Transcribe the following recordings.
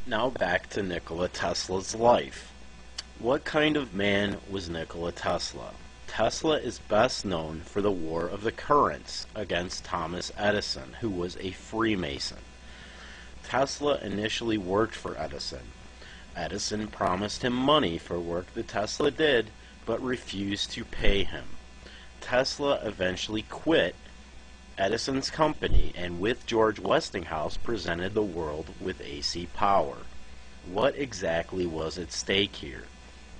Now back to Nikola Tesla's life. What kind of man was Nikola Tesla? Tesla is best known for the War of the Currents against Thomas Edison, who was a Freemason. Tesla initially worked for Edison. Edison promised him money for work that Tesla did, but refused to pay him. Tesla eventually quit Edison's company and with George Westinghouse presented the world with AC power. What exactly was at stake here?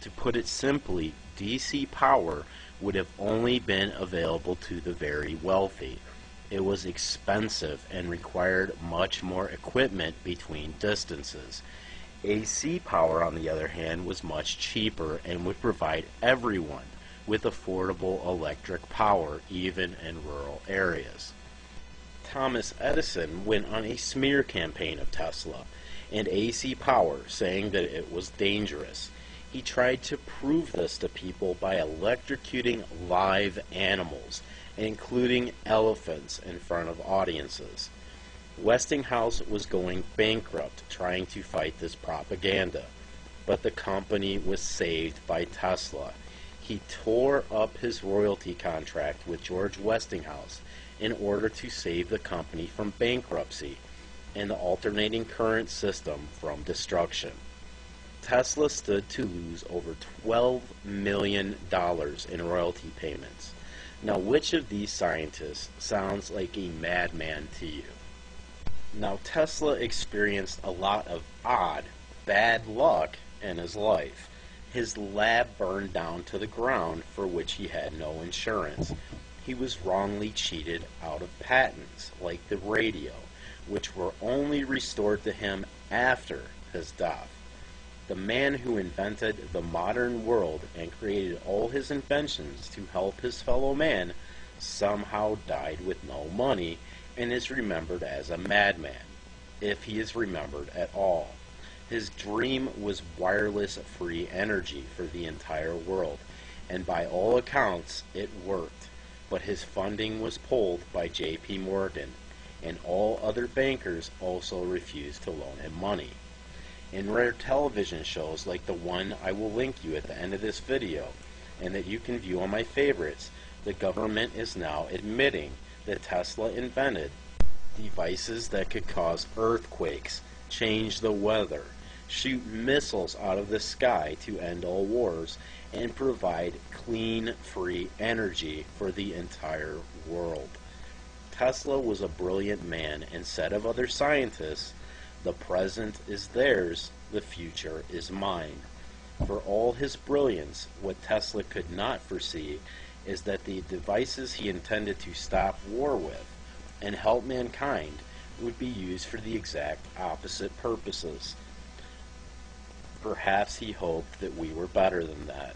To put it simply, DC power would have only been available to the very wealthy. It was expensive and required much more equipment between distances. AC power, on the other hand, was much cheaper and would provide everyone with affordable electric power, even in rural areas. Thomas Edison went on a smear campaign of Tesla and AC power, saying that it was dangerous. He tried to prove this to people by electrocuting live animals, including elephants, in front of audiences. Westinghouse was going bankrupt trying to fight this propaganda, but the company was saved by Tesla. He tore up his royalty contract with George Westinghouse in order to save the company from bankruptcy and the alternating current system from destruction. Tesla stood to lose over $12 million in royalty payments. Now, which of these scientists sounds like a madman to you? Now, Tesla experienced a lot of odd, bad luck in his life. His lab burned down to the ground, for which he had no insurance. He was wrongly cheated out of patents, like the radio, which were only restored to him after his death. The man who invented the modern world and created all his inventions to help his fellow man somehow died with no money and is remembered as a madman, if he is remembered at all. His dream was wireless free energy for the entire world, and by all accounts it worked, but his funding was pulled by J.P. Morgan, and all other bankers also refused to loan him money. In rare television shows like the one I will link you at the end of this video, and that you can view on my favorites, the government is now admitting that Tesla invented devices that could cause earthquakes, change the weather, shoot missiles out of the sky to end all wars, and provide clean, free energy for the entire world. Tesla was a brilliant man and said of other scientists, "The present is theirs, the future is mine." For all his brilliance, what Tesla could not foresee is that the devices he intended to stop war with and help mankind would be used for the exact opposite purposes. Perhaps he hoped that we were better than that.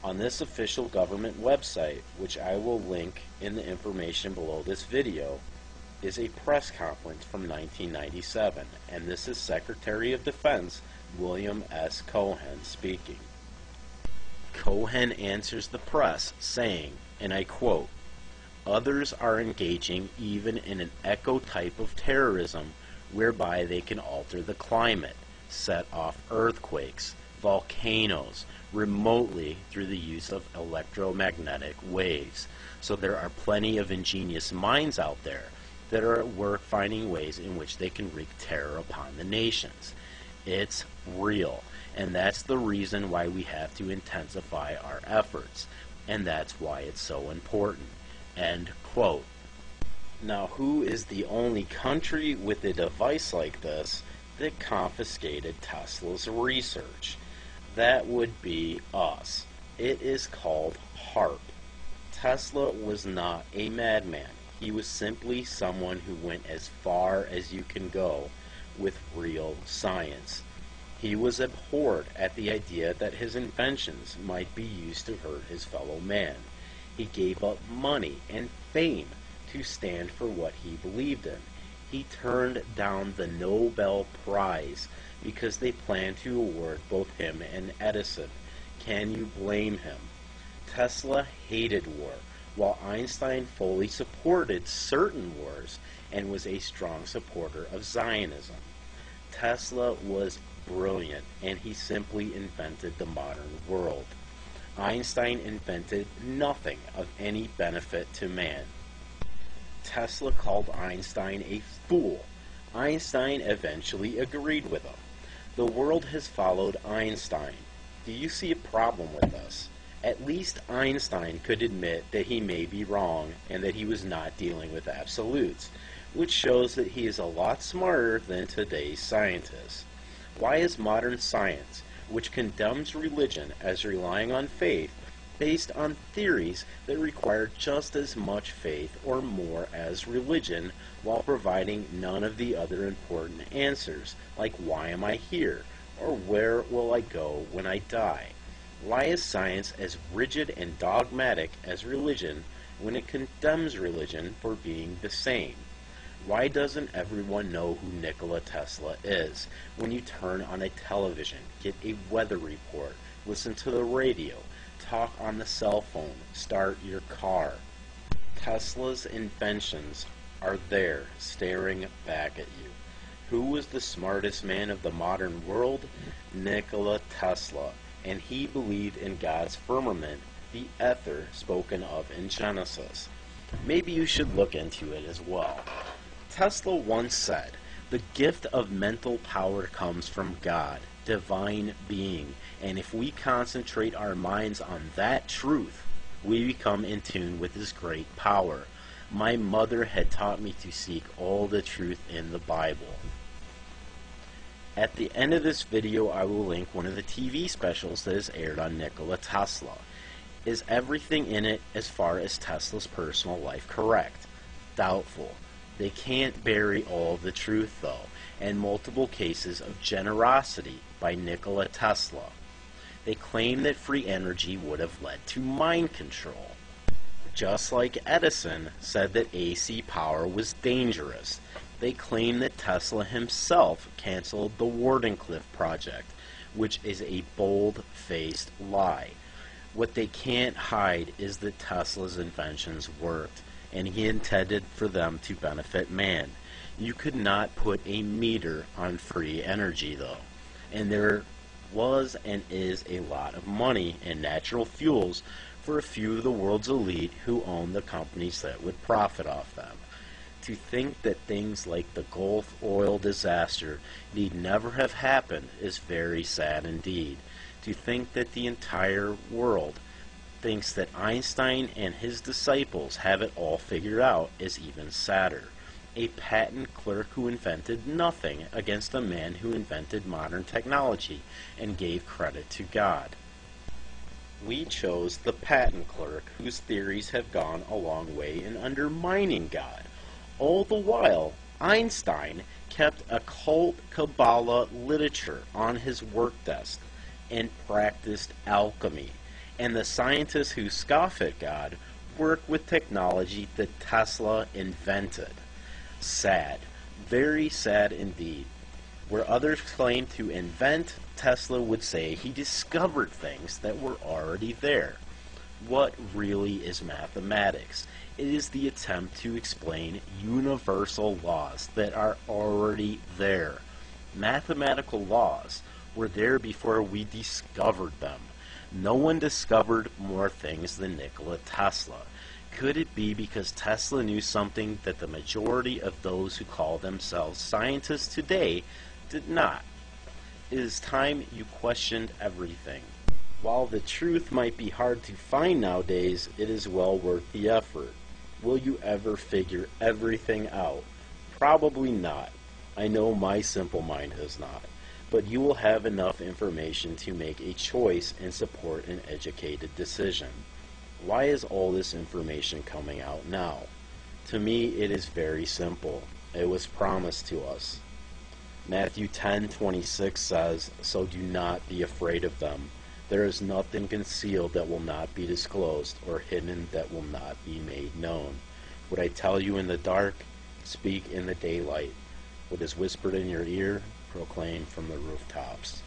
On this official government website, which I will link in the information below this video, is a press conference from 1997, and this is Secretary of Defense William S. Cohen speaking. Cohen answers the press saying, and I quote, "Others are engaging even in an echo type of terrorism whereby they can alter the climate, set off earthquakes, volcanoes, remotely through the use of electromagnetic waves. So there are plenty of ingenious minds out there that are at work finding ways in which they can wreak terror upon the nations. It's real, and that's the reason why we have to intensify our efforts, and that's why it's so important." End quote. Now, who is the only country with a device like this that confiscated Tesla's research? That would be us. It is called HAARP. Tesla was not a madman. He was simply someone who went as far as you can go with real science. He was abhorred at the idea that his inventions might be used to hurt his fellow man. He gave up money and fame to stand for what he believed in. He turned down the Nobel Prize because they planned to award both him and Edison. Can you blame him? Tesla hated war, while Einstein fully supported certain wars and was a strong supporter of Zionism. Tesla was brilliant, and he simply invented the modern world. Einstein invented nothing of any benefit to man. Tesla called Einstein a fool. Einstein eventually agreed with him. The world has followed Einstein. Do you see a problem with this? At least Einstein could admit that he may be wrong and that he was not dealing with absolutes, which shows that he is a lot smarter than today's scientists. Why is modern science, which condemns religion as relying on faith, based on theories that require just as much faith or more as religion, while providing none of the other important answers, like why am I here, or where will I go when I die? Why is science as rigid and dogmatic as religion when it condemns religion for being the same? Why doesn't everyone know who Nikola Tesla is when you turn on a television, get a weather report, listen to the radio, talk on the cell phone, start your car? Tesla's inventions are there, staring back at you. Who was the smartest man of the modern world? Nikola Tesla. And he believed in God's firmament, the ether spoken of in Genesis. Maybe you should look into it as well. Tesla once said, "The gift of mental power comes from God, divine being, and if we concentrate our minds on that truth, we become in tune with His great power. My mother had taught me to seek all the truth in the Bible." At the end of this video, I will link one of the TV specials that is aired on Nikola Tesla. Is everything in it, as far as Tesla's personal life, correct? Doubtful. They can't bury all of the truth, though, and multiple cases of generosity by Nikola Tesla. They claim that free energy would have led to mind control. Just like Edison said that AC power was dangerous, they claim that Tesla himself canceled the Wardenclyffe project, which is a bold-faced lie. What they can't hide is that Tesla's inventions worked, and he intended for them to benefit man. You could not put a meter on free energy, though, and there was and is a lot of money in natural fuels for a few of the world's elite who own the companies that would profit off them. To think that things like the Gulf oil disaster need never have happened is very sad indeed. To think that the entire world thinks that Einstein and his disciples have it all figured out is even sadder. A patent clerk who invented nothing against a man who invented modern technology and gave credit to God. We chose the patent clerk whose theories have gone a long way in undermining God. All the while, Einstein kept occult Kabbalah literature on his work desk and practiced alchemy. And the scientists who scoff at God work with technology that Tesla invented. Sad. Very sad indeed. Where others claim to invent, Tesla would say he discovered things that were already there. What really is mathematics? It is the attempt to explain universal laws that are already there. Mathematical laws were there before we discovered them. No one discovered more things than Nikola Tesla. Could it be because Tesla knew something that the majority of those who call themselves scientists today did not? It is time you questioned everything. While the truth might be hard to find nowadays, it is well worth the effort. Will you ever figure everything out? Probably not. I know my simple mind has not. But you will have enough information to make a choice and support an educated decision. Why is all this information coming out now? To me, it is very simple. It was promised to us. Matthew 10:26 says, "So do not be afraid of them. There is nothing concealed that will not be disclosed, or hidden that will not be made known. What I tell you in the dark, speak in the daylight. What is whispered in your ear, proclaim from the rooftops."